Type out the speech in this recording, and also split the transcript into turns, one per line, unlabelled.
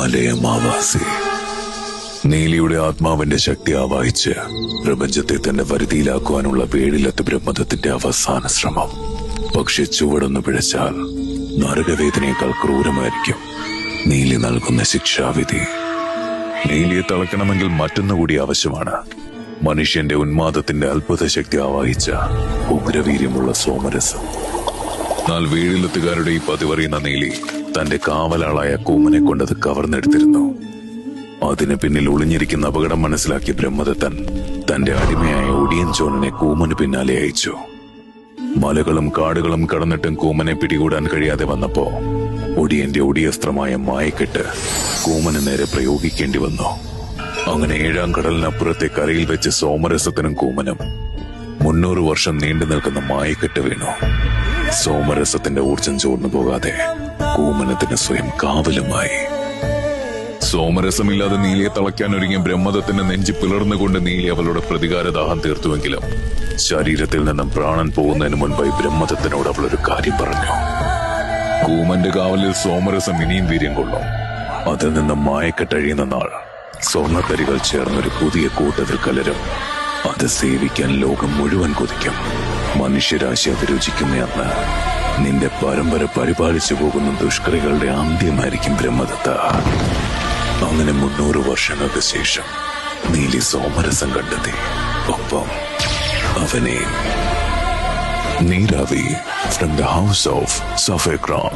മലയമാവാസി. നീലിയുടെ ആത്മാവിന്റെ ശക്തി ആവാഹിച്ച് പ്രപഞ്ചത്തെ തന്റെ വരുതിയിലാക്കുവാനുള്ള വേടിലത്ത് ബ്രഹ്മദത്തിന്റെ അവസാന ശ്രമം. പക്ഷെ ചുവടൊന്നു പിഴച്ചാൽ നരകവേദനയേക്കാൾ ക്രൂരമായിരിക്കും നീലി നൽകുന്ന ശിക്ഷാവിധി. നീലിയെ തളയ്ക്കണമെങ്കിൽ മറ്റൊന്നുകൂടി ആവശ്യമാണ്. മനുഷ്യന്റെ ഉന്മാദത്തിന്റെ അത്ഭുത ശക്തി ആവാഹിച്ച ഉഗ്രവീര്യമുള്ള സോമരസം. എന്നാൽ വീടിലെത്തുകാരുടെ ഈ പതിവറിയുന്ന നീലി തന്റെ കാവലാളായ കൂമനെ കൊണ്ടത് കവർന്നെടുത്തിരുന്നു. അതിന് പിന്നിൽ ഒളിഞ്ഞിരിക്കുന്ന അപകടം മനസ്സിലാക്കിയ ബ്രഹ്മദത്തൻ തന്റെ അടിമയായ ഒടിയൻ ചോണനെ കൂമന് പിന്നാലെ അയച്ചു. മലകളും കാടുകളും കടന്നിട്ടും കൂമനെ പിടികൂടാൻ കഴിയാതെ വന്നപ്പോ ഒടിയന്റെ ഒടിയസ്ത്രമായ മായക്കെട്ട് കൂമന് നേരെ പ്രയോഗിക്കേണ്ടി വന്നു. അങ്ങനെ 7-ാം കടലിനപ്പുറത്തെ കരയിൽ വെച്ച് സോമരസത്തിനും കൂമനും 300 വർഷം നീണ്ടു നിൽക്കുന്ന മായക്കെട്ട് വീണു. സോമരസത്തിന്റെ ഊർജം ചോർന്നു പോകാതെ കൂമനത്തിന് സ്വയം കാവലുമായി. സോമരസമില്ലാതെ നീലിയെ തളയ്ക്കാൻ ഒരുങ്ങിയ ബ്രഹ്മദത്തിന്റെ നെഞ്ചി പിളർന്നുകൊണ്ട് നീലി അവളുടെ പ്രതികാരദാഹം തീർത്തുവെങ്കിലും ശരീരത്തിൽ നിന്നും പ്രാണൻ പോകുന്നതിന് മുൻപായി ബ്രഹ്മദത്തിനോട് അവളൊരു കാര്യം പറഞ്ഞു. കൂമന്റെ കാവലിൽ സോമരസം ഇനിയും വീര്യം കൊള്ളും. അതിൽ നിന്ന് മായക്കെട്ടഴിയുന്ന നാൾ സ്വർണ്ണത്തരികൾ ചേർന്നൊരു പുതിയ കൂട്ടത്തിൽ കലരും. അത് സേവിക്കാൻ ലോകം മുഴുവൻ കൊതിക്കും. മനുഷ്യരാശി അത് രുചിക്കുന്ന അന്ന് നിന്റെ പരമ്പര പരിപാലിച്ചു പോകുന്ന ദുഷ്കറികളുടെ അന്ത്യമായിരിക്കും ബ്രഹ്മദത്ത. അങ്ങനെ 300 വർഷങ്ങൾക്ക് ശേഷം നീലി സോമരസം കണ്ടെത്തി. ഒപ്പം അവനെ നീരാവി ഫ്രം ദ ഹൗസ് ഓഫ് സഫേക്രോൺ.